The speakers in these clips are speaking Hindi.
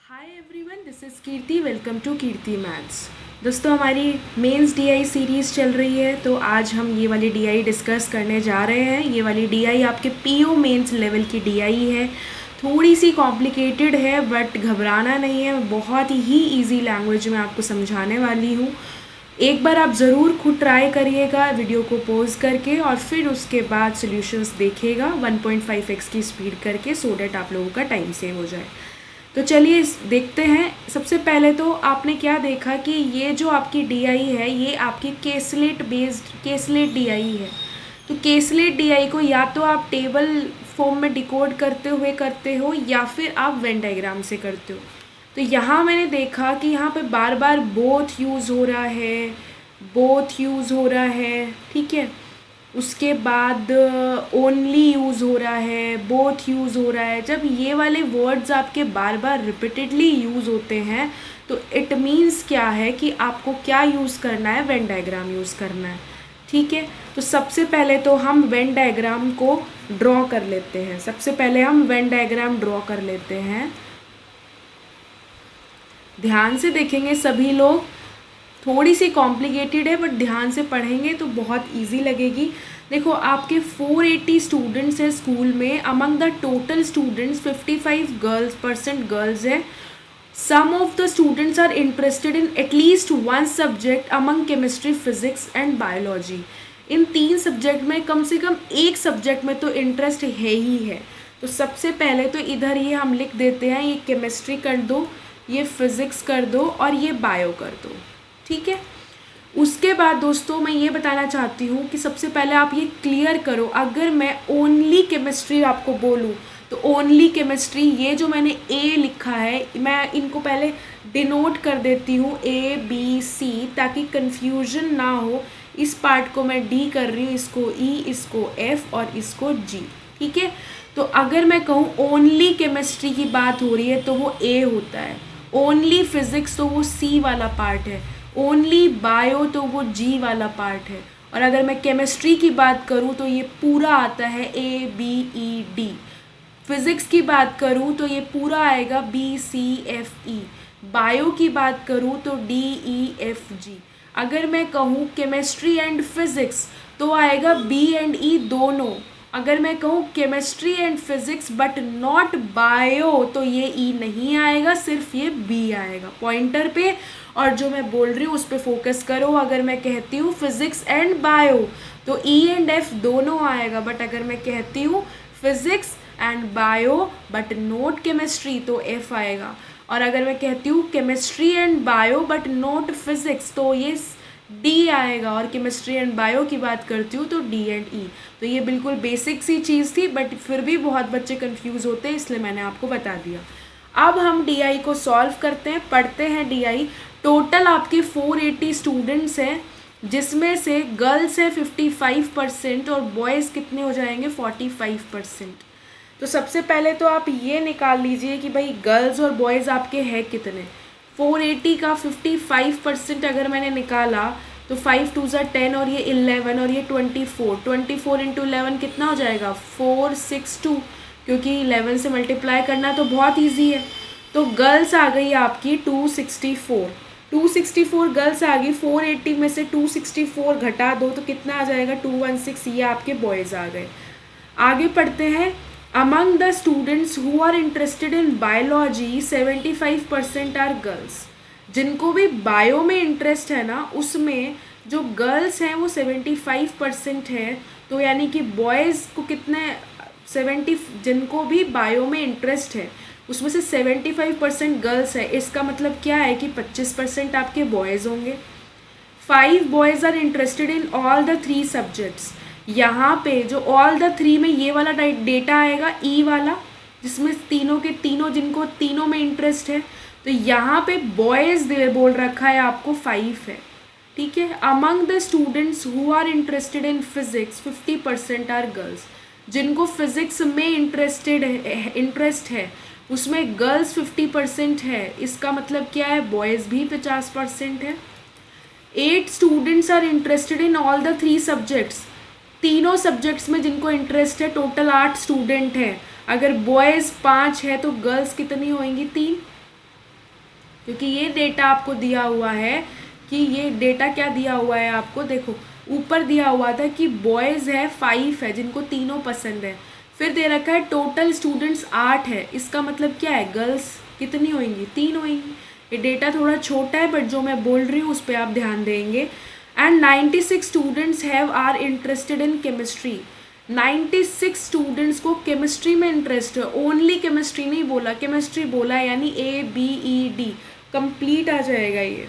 Hi everyone, this is Kirti. Welcome to Kirti Maths. दोस्तों, हमारी मेंस डीआई सीरीज़ चल रही है, तो आज हम ये वाली डीआई डिस्कस करने जा रहे हैं। ये वाली डीआई आपके पीओ मेंस लेवल की डीआई है। थोड़ी सी कॉम्प्लिकेटेड है, बट घबराना नहीं है। बहुत ही इजी लैंग्वेज में आपको समझाने वाली हूँ। एक बार आप ज़रूर खुद ट्राई करिएगा वीडियो को पॉज करके, और फिर उसके बाद सॉल्यूशंस देखिएगा 1.5x की स्पीड करके, सो डैट आप लोगों का टाइम सेव हो जाए। तो चलिए देखते हैं। सबसे पहले तो आपने क्या देखा कि ये जो आपकी डीआई है, ये आपकी केसलेट डीआई है। तो केसलेट डीआई को या तो आप टेबल फॉर्म में डिकोड करते हो या फिर आप वेन डायग्राम से करते हो। तो यहाँ मैंने देखा कि यहाँ पे बार बार बोथ यूज़ हो रहा है, ठीक है। उसके बाद ओनली यूज़ हो रहा है, बोथ यूज़ हो रहा है। जब ये वाले वर्ड्स आपके बार बार रिपीटेडली यूज़ होते हैं, तो इट मीन्स क्या है कि आपको क्या यूज़ करना है, वेन डायग्राम यूज़ करना है, ठीक है। तो सबसे पहले तो हम वेन डायग्राम को ड्रॉ कर लेते हैं। ध्यान से देखेंगे सभी लोग। थोड़ी सी कॉम्प्लिकेटेड है, बट ध्यान से पढ़ेंगे तो बहुत इजी लगेगी। देखो, आपके 480 स्टूडेंट्स हैं स्कूल में। Among the total students 55% girls है। Some of the students are interested in at least one subject among chemistry, physics and biology. इन 3 सब्जेक्ट में कम से कम एक सब्जेक्ट में तो इंटरेस्ट है ही है। तो सबसे पहले तो इधर ये हम लिख देते हैं, ये केमिस्ट्री कर दो, ये फिज़िक्स कर दो और ये बायो कर दो, ठीक है। उसके बाद दोस्तों, मैं ये बताना चाहती हूँ कि सबसे पहले आप ये क्लियर करो, अगर मैं ओनली केमिस्ट्री आपको बोलूँ तो ओनली केमिस्ट्री, ये जो मैंने ए लिखा है, मैं इनको पहले डिनोट कर देती हूँ ABC, ताकि कन्फ्यूजन ना हो। इस पार्ट को मैं डी कर रही हूँ, इसको E, इसको F और इसको G, ठीक है। तो अगर मैं कहूँ ओनली केमिस्ट्री की बात हो रही है तो वो ए होता है, ओनली फिज़िक्स तो वो सी वाला पार्ट है, ओनली बायो तो वो जी वाला पार्ट है, और अगर मैं केमिस्ट्री की बात करूँ तो ये पूरा आता है ABED। फिज़िक्स की बात करूँ तो ये पूरा आएगा BCFE। बायो की बात करूँ तो DEFG। अगर मैं कहूँ केमिस्ट्री एंड फिज़िक्स तो आएगा B एंड E दोनों। अगर मैं कहूँ chemistry and physics but not bio तो ये ई नहीं आएगा, सिर्फ ये बी आएगा पॉइंटर पे। और जो मैं बोल रही हूँ उस पर फोकस करो। अगर मैं कहती हूँ फिज़िक्स एंड बायो तो ई एंड एफ दोनों आएगा, बट अगर मैं कहती हूँ physics and bio but not chemistry तो एफ आएगा। और अगर मैं कहती हूँ chemistry and bio but not physics तो ये डी आएगा, और केमिस्ट्री एंड बायो की बात करती हूँ तो डी एंड ई। तो ये बिल्कुल बेसिक सी चीज़ थी, बट फिर भी बहुत बच्चे कंफ्यूज होते हैं, इसलिए मैंने आपको बता दिया। अब हम डीआई को सॉल्व करते हैं, पढ़ते हैं डीआई। टोटल आपके 480 स्टूडेंट्स हैं, जिसमें से गर्ल्स है 55% और बॉयज़ कितने हो जाएंगे 45%। तो सबसे पहले तो आप ये निकाल लीजिए कि भाई गर्ल्स और बॉयज़ आपके हैं कितने। 480 का 55% अगर मैंने निकाला तो 5 2 10 और ये 11 और ये 24 इंटू 11 कितना हो जाएगा 462, क्योंकि 11 से मल्टीप्लाई करना तो बहुत इजी है। तो गर्ल्स आ गई आपकी 264 गर्ल्स आ गई। 480 में से 264 घटा दो तो कितना आ जाएगा 216। ये आपके बॉयज़ आ गए। आगे पढ़ते हैं। Among the students who are interested in biology 75% are girls. जिनको भी बायो में इंटरेस्ट है ना, उसमें जो गर्ल्स हैं वो 75% है। तो यानी कि बॉयज़ को कितने 70, जिनको भी बायो में इंटरेस्ट है उसमें से 75% गर्ल्स है। इसका मतलब क्या है कि 25% आपके बॉयज़ होंगे। 5 boys are interested in all the 3 subjects. यहाँ पे जो ऑल द 3 में ये वाला डेटा आएगा ई वाला, जिसमें तीनों के तीनों, जिनको तीनों में इंटरेस्ट है। तो यहाँ पे बॉयज़ बोल रखा है आपको 5 है, ठीक है। Among the students who are interested in physics 50% are girls. जिनको फिज़िक्स में इंटरेस्ट है उसमें गर्ल्स 50% है। इसका मतलब क्या है, बॉयज़ भी 50% है। 8 students are interested in all the 3 subjects. तीनों सब्जेक्ट्स में जिनको इंटरेस्ट है, टोटल 8 स्टूडेंट हैं। अगर बॉयज़ 5 है तो गर्ल्स कितनी होंगी 3, क्योंकि ये डेटा आपको दिया हुआ है कि ये डेटा क्या दिया हुआ है आपको, देखो ऊपर दिया हुआ था कि बॉयज़ है 5 है जिनको तीनों पसंद है, फिर दे रखा है टोटल स्टूडेंट्स 8 है, इसका मतलब क्या है, गर्ल्स कितनी होंगी, 3 होंगी। ये डेटा थोड़ा छोटा है बट जो मैं बोल रही हूँ उस पर आप ध्यान देंगे। And 96 students have are interested in chemistry. 96 students को केमिस्ट्री में इंटरेस्ट है, ओनली केमिस्ट्री नहीं बोला, केमिस्ट्री बोला, यानी ABED कंप्लीट आ जाएगा ये।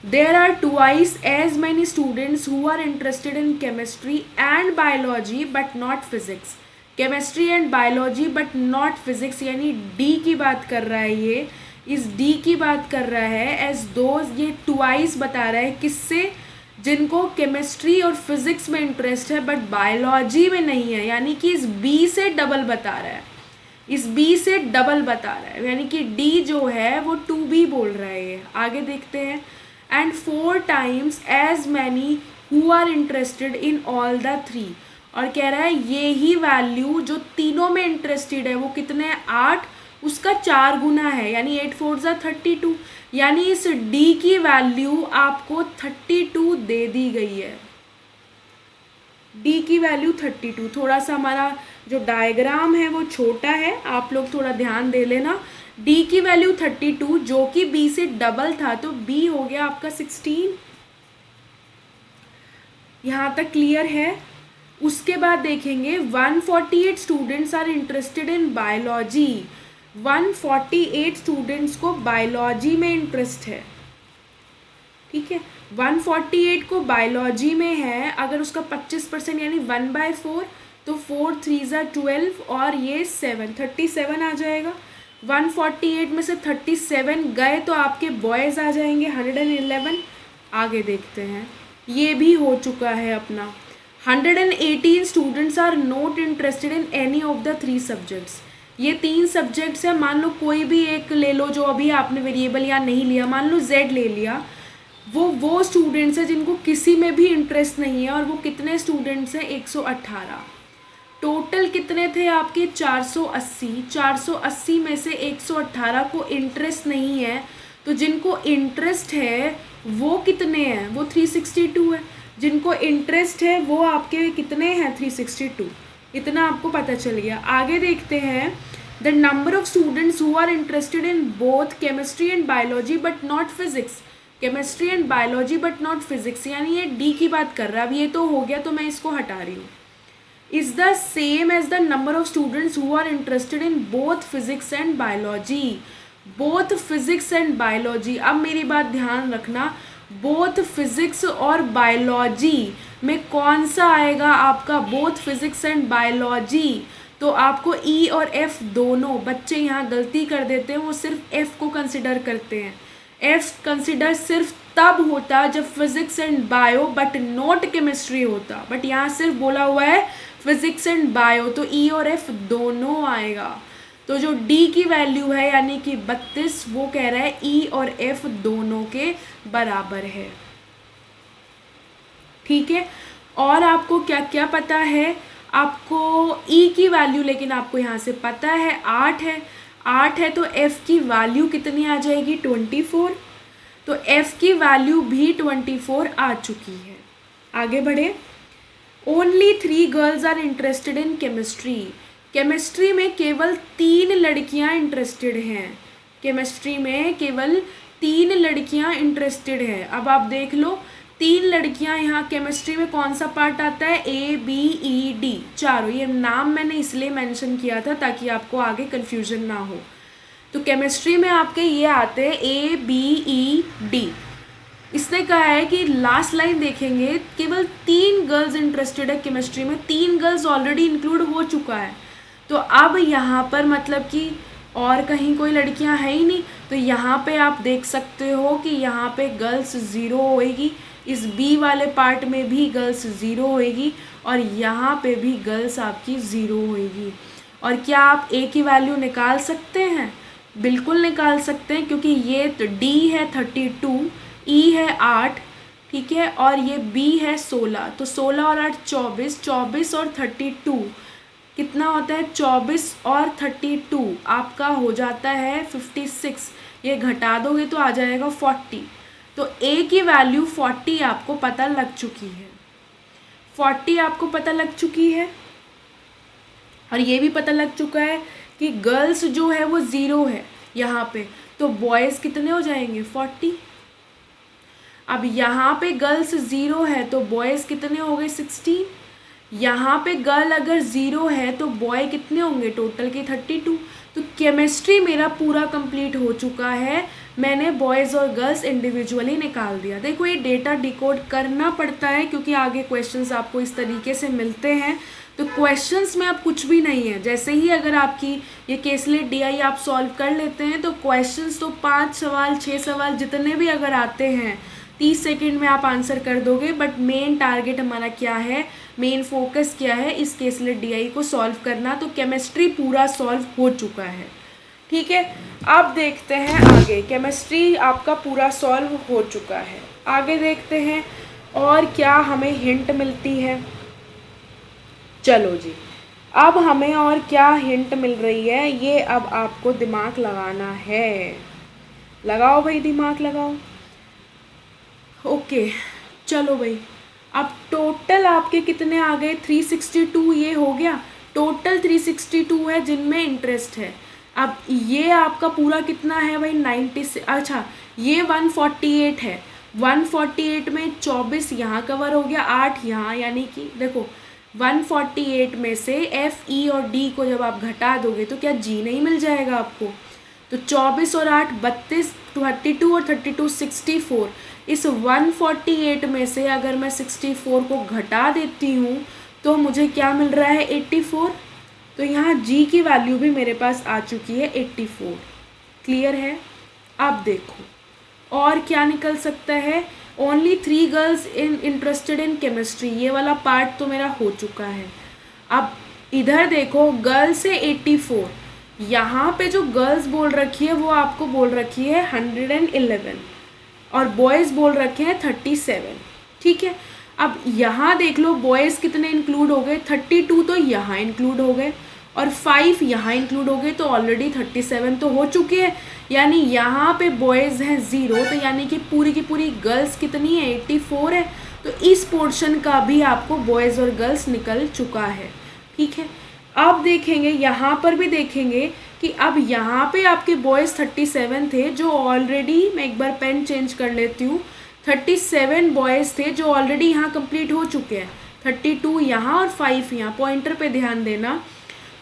There are twice as many students who are interested in chemistry and biology but not physics. Chemistry and biology but not physics, यानी D की बात कर रहा है ये, इस D की बात कर रहा है as those, ये twice बता रहा है किससे, जिनको केमिस्ट्री और फिजिक्स में इंटरेस्ट है बट बायोलॉजी में नहीं है, यानी कि इस B से डबल बता रहा है, इस B से डबल बता रहा है, यानी कि D जो है वो 2B बोल रहा है ये। आगे देखते हैं। And 4 times as many who are interested in all the 3, और कह रहा है ये ही वैल्यू जो तीनों में इंटरेस्टेड है वो कितने हैं, 8, उसका 4 गुना है, यानी 8 4 32, यानी इस D की वैल्यू आपको 32 दे दी गई है। D की वैल्यू 32। थोड़ा सा हमारा जो डायग्राम है वो छोटा है, आप लोग थोड़ा ध्यान दे लेना। D की वैल्यू 32 जो कि B से डबल था, तो B हो गया आपका 16। यहाँ तक क्लियर है। उसके बाद देखेंगे 148 students are interested in biology. 148 students को बायोलॉजी में इंटरेस्ट है, ठीक है। 148 को बायोलॉजी में है, अगर उसका 25% यानी 1/4, तो 4 3 12 और ये 7 37 आ जाएगा। 148 में से 37 गए तो आपके बॉयज़ आ जाएंगे 111। आगे देखते हैं, ये भी हो चुका है अपना। 118 students are not interested in any of the 3 subjects. ये 3 सब्जेक्ट्स हैं, मान लो कोई भी एक ले लो जो अभी आपने वेरिएबल या नहीं लिया, मान लो Z ले लिया, वो स्टूडेंट्स हैं जिनको किसी में भी इंटरेस्ट नहीं है, और वो कितने स्टूडेंट्स हैं, 118। टोटल कितने थे आपके, 480। 480 में से 118 को इंटरेस्ट नहीं है, तो जिनको इंटरेस्ट है वो कितने हैं, वो 362 है। जिनको इंटरेस्ट है वो आपके कितने हैं, 362। इतना आपको पता चल गया। आगे देखते हैं, the number of students who are interested in both chemistry and biology but not physics. Chemistry and biology but not physics, यानी ये D की बात कर रहा है। अब ये तो हो गया, तो मैं इसको हटा रही हूँ। Is the same as the number of students who are interested in both physics and biology. Both physics and biology, अब मेरी बात ध्यान रखना, बोथ फिजिक्स और बायोलॉजी में कौन सा आएगा आपका, बोथ फिजिक्स एंड बायोलॉजी, तो आपको E और F दोनों, बच्चे यहाँ गलती कर देते हैं, वो सिर्फ F को कंसिडर करते हैं। F कंसिडर सिर्फ तब होता जब physics and bio but not chemistry होता, बट यहाँ सिर्फ बोला हुआ है फिजिक्स एंड बायो, तो E और F दोनों आएगा। तो जो D की वैल्यू है यानी कि 32, वो कह रहा है E और F दोनों के बराबर है, ठीक है। और आपको क्या क्या पता है, आपको E की वैल्यू लेकिन आपको यहाँ से पता है 8 है, 8 है, तो F की वैल्यू कितनी आ जाएगी, 24। तो F की वैल्यू भी 24 आ चुकी है। आगे बढ़े। Only 3 girls are interested in chemistry. Chemistry में केवल 3 लड़कियां इंटरेस्टेड हैं। केमिस्ट्री में केवल 3 लड़कियां इंटरेस्टेड हैं। अब आप देख लो, 3 लड़कियां, यहाँ केमिस्ट्री में कौन सा पार्ट आता है, ABED, चारों। ये नाम मैंने इसलिए मेंशन किया था ताकि आपको आगे कन्फ्यूजन ना हो। तो केमिस्ट्री में आपके ये आते हैं ABED। इसने कहा है कि लास्ट लाइन देखेंगे, केवल 3 गर्ल्स इंटरेस्टेड है केमिस्ट्री में, 3 गर्ल्स ऑलरेडी इंक्लूड हो चुका है। तो अब यहाँ पर मतलब कि और कहीं कोई लड़कियाँ है ही नहीं, तो यहाँ पे आप देख सकते हो कि यहाँ पे गर्ल्स 0 होएगी, इस B वाले पार्ट में भी गर्ल्स 0 होएगी, और यहाँ पे भी गर्ल्स आपकी 0 होएगी। और क्या आप A की वैल्यू निकाल सकते हैं, बिल्कुल निकाल सकते हैं, क्योंकि ये तो D है 32, E है 8, ठीक है, और ये B है 16, तो 16 और 8 24, 24 और 32 कितना होता है, 24 और 32 आपका हो जाता है 56। ये घटा दोगे तो आ जाएगा 40। तो ए की वैल्यू 40 आपको पता लग चुकी है, 40 आपको पता लग चुकी है। और ये भी पता लग चुका है कि गर्ल्स जो है वो 0 है यहाँ पे, तो बॉयज़ कितने हो जाएंगे 40। अब यहाँ पे गर्ल्स 0 है तो बॉयज़ कितने हो गए 16। यहाँ पे गर्ल अगर 0 है तो बॉय कितने होंगे टोटल के 32। तो केमिस्ट्री मेरा पूरा कंप्लीट हो चुका है, मैंने बॉयज़ और गर्ल्स इंडिविजुअली निकाल दिया। देखो ये डेटा डिकोड करना पड़ता है क्योंकि आगे क्वेश्चंस आपको इस तरीके से मिलते हैं। तो क्वेश्चंस में अब कुछ भी नहीं है, जैसे ही अगर आपकी ये केसलेट डीआई आप सॉल्व कर लेते हैं तो क्वेश्चंस तो 5 सवाल 6 सवाल जितने भी अगर आते हैं 30 सेकंड में आप आंसर कर दोगे। बट मेन टारगेट हमारा क्या है, मेन फोकस क्या है, इस केसलेट डीआई को सॉल्व करना। तो केमिस्ट्री पूरा सॉल्व हो चुका है, ठीक है। अब देखते हैं आगे, केमिस्ट्री आपका पूरा सॉल्व हो चुका है। आगे देखते हैं और क्या हमें हिंट मिलती है। चलो जी, अब हमें और क्या हिंट मिल रही है ये अब आपको दिमाग लगाना है। लगाओ भाई, दिमाग लगाओ। ओके चलो भाई, अब टोटल आपके कितने आ गए 362, ये हो गया टोटल 362 है जिनमें इंटरेस्ट है। अब ये आपका पूरा कितना है भाई 96, अच्छा ये 148 है, 148 में 24 यहाँ कवर हो गया, 8 यहाँ, यानी कि देखो 148 में से एफ ई और डी को जब आप घटा दोगे तो क्या जी नहीं मिल जाएगा आपको। तो 24 और 8 32, 32 और 32 64। इस 148 में से अगर मैं 64 को घटा देती हूँ तो मुझे क्या मिल रहा है 84। तो यहाँ जी की वैल्यू भी मेरे पास आ चुकी है 84। क्लियर है। अब देखो और क्या निकल सकता है, only 3 girls interested in chemistry, ये वाला पार्ट तो मेरा हो चुका है। अब इधर देखो गर्ल्स है 84, यहाँ पे जो गर्ल्स बोल रखी है वो आपको बोल रखी है 111 और बॉयज़ बोल रखे हैं 37, ठीक है। अब यहाँ देख लो बॉयज़ कितने इंक्लूड हो गए 32, तो यहाँ इंक्लूड हो गए और 5 यहाँ इंक्लूड हो गए, तो ऑलरेडी 37 तो हो चुके हैं। यानी यहाँ पे बॉयज़ हैं 0, तो यानी कि पूरी की पूरी गर्ल्स कितनी है 84 है। तो इस पोर्शन का भी आपको बॉयज़ और गर्ल्स निकल चुका है, ठीक है। अब देखेंगे यहाँ पर भी देखेंगे कि अब यहाँ पे आपके बॉयज़ 37 थे जो ऑलरेडी, मैं एक बार पेन चेंज कर लेती हूँ, 37 बॉयज़ थे जो ऑलरेडी यहाँ कंप्लीट हो चुके हैं, 32 यहाँ और 5 यहाँ, पॉइंटर पे ध्यान देना।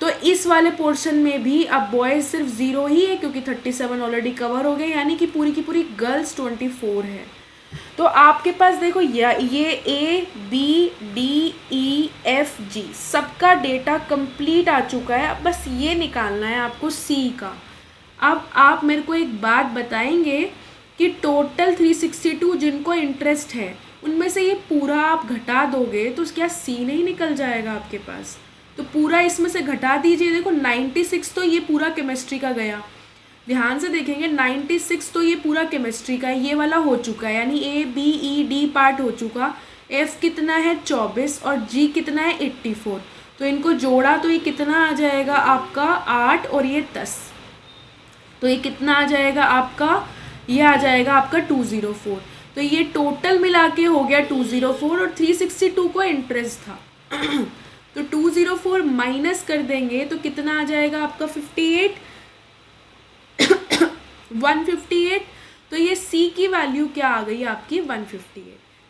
तो इस वाले पोर्शन में भी अब बॉयज़ सिर्फ 0 ही है क्योंकि 37 ऑलरेडी कवर हो गए, यानी कि पूरी की पूरी गर्ल्स 24 है। तो आपके पास देखो ये A B D E F G सबका डेटा कंप्लीट आ चुका है। अब बस ये निकालना है आपको सी का। अब आप मेरे को एक बात बताएंगे कि टोटल 362 जिनको इंटरेस्ट है उनमें से ये पूरा आप घटा दोगे तो क्या सी नहीं निकल जाएगा आपके पास। तो पूरा इसमें से घटा दीजिए। देखो 96 तो ये पूरा केमिस्ट्री का गया, ध्यान से देखेंगे 96 तो ये पूरा केमिस्ट्री का है, ये वाला हो चुका है, यानी A B E D part हो चुका। एफ कितना है 24 और जी कितना है 84, तो इनको जोड़ा तो ये कितना आ जाएगा आपका 8 और ये 10, तो ये कितना आ जाएगा आपका, ये आ जाएगा आपका 204। तो ये टोटल मिला के हो गया 204 और 362 को इंटरेस्ट था तो 204 माइनस कर देंगे तो कितना आ जाएगा आपका 58 158। तो ये C की वैल्यू क्या आ गई आपकी 158,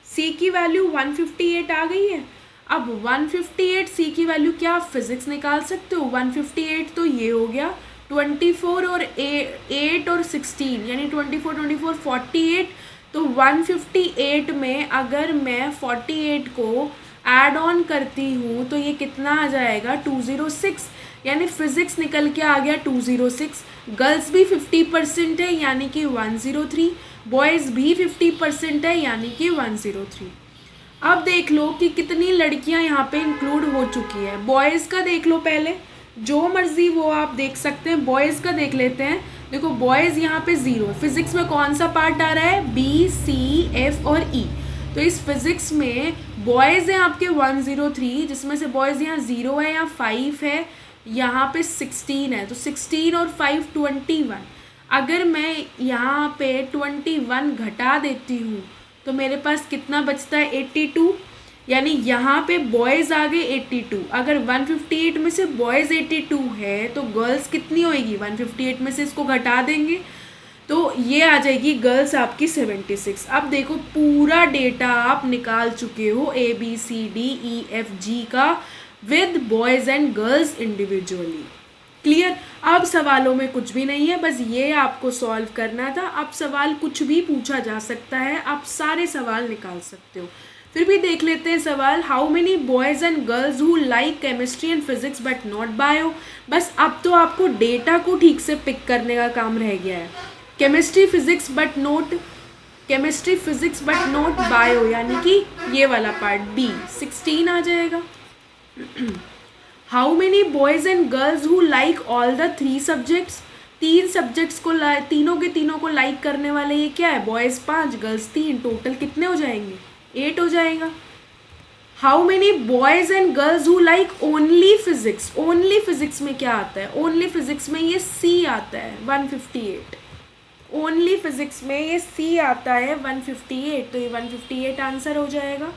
C की वैल्यू 158 आ गई है। अब 158 C की वैल्यू क्या आप फिजिक्स निकाल सकते हो, 158 तो ये हो गया 24 और 8 और 16 यानी 24 48। तो 158 में अगर मैं 48 को ऐड ऑन करती हूँ तो ये कितना आ जाएगा 206, यानी फिजिक्स निकल के आ गया 206। गर्ल्स भी 50% है यानी कि 103, बॉयज़ भी 50% है यानी कि 103। अब देख लो कि कितनी लड़कियां यहाँ पे इंक्लूड हो चुकी है। बॉयज़ का देख लो पहले, जो मर्जी वो आप देख सकते हैं। बॉयज़ का देख लेते हैं। देखो बॉयज़ यहाँ पे 0, फिजिक्स में कौन सा पार्ट आ रहा है बी सी एफ और ई। तो इस फिजिक्स में बॉयज़ हैं आपके 103, जिसमें से बॉयज़ यहाँ 0 है, यहाँ 5 है, यहाँ पे 16 है, तो 16 और 5 21। अगर मैं यहाँ पे 21 घटा देती हूँ तो मेरे पास कितना बचता है 82, यानी यहाँ पे बॉयज़ आ गए 82। अगर 158 में से बॉयज़ 82 है तो गर्ल्स कितनी होएगी, 158 में से इसको घटा देंगे तो ये आ जाएगी गर्ल्स आपकी 76। अब देखो पूरा डेटा आप निकाल चुके हो ABCDEFG का with boys and girls individually. Clear. अब सवालों में कुछ भी नहीं है, बस ये आपको सॉल्व करना था। अब सवाल कुछ भी पूछा जा सकता है, आप सारे सवाल निकाल सकते हो। फिर भी देख लेते हैं सवाल। How many boys and girls who like chemistry and physics but not bio. बस अब तो आपको डेटा को ठीक से पिक करने का काम रह गया है। Chemistry physics but not bio, यानी कि ये वाला पार्ट बी 16 आ जाएगा। How many boys and girls who like all the 3 subjects. 3 subjects को तीनों के तीनों को लाइक करने वाले ये क्या है, बॉयज़ 5 गर्ल्स 3, टोटल कितने हो जाएंगे 8 हो जाएगा। How many boys and girls who like only physics. Only physics में क्या आता है, ओनली फिजिक्स में ये सी आता है 158। ओनली फिजिक्स में ये सी आता है 158, तो ये 158 आंसर हो जाएगा।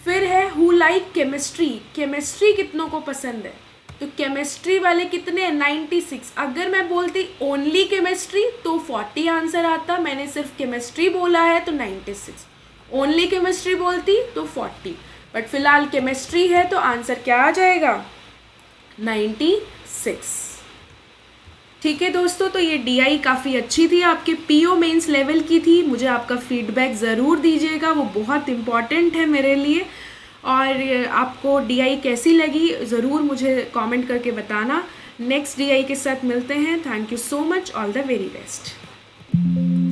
फिर है हु लाइक केमिस्ट्री। केमिस्ट्री कितनों को पसंद है, तो केमिस्ट्री वाले कितने हैं 96। अगर मैं बोलती ओनली केमिस्ट्री तो 40 आंसर आता, मैंने सिर्फ केमिस्ट्री बोला है तो 96। ओनली केमिस्ट्री बोलती तो 40, बट फिलहाल केमिस्ट्री है तो आंसर क्या आ जाएगा 96। ठीक है दोस्तों, तो ये DI काफ़ी अच्छी थी, आपके PO मेंस लेवल की थी। मुझे आपका फीडबैक ज़रूर दीजिएगा, वो बहुत इम्पॉर्टेंट है मेरे लिए। और आपको DI कैसी लगी ज़रूर मुझे कमेंट करके बताना। नेक्स्ट DI के साथ मिलते हैं। Thank you so much, all the very best.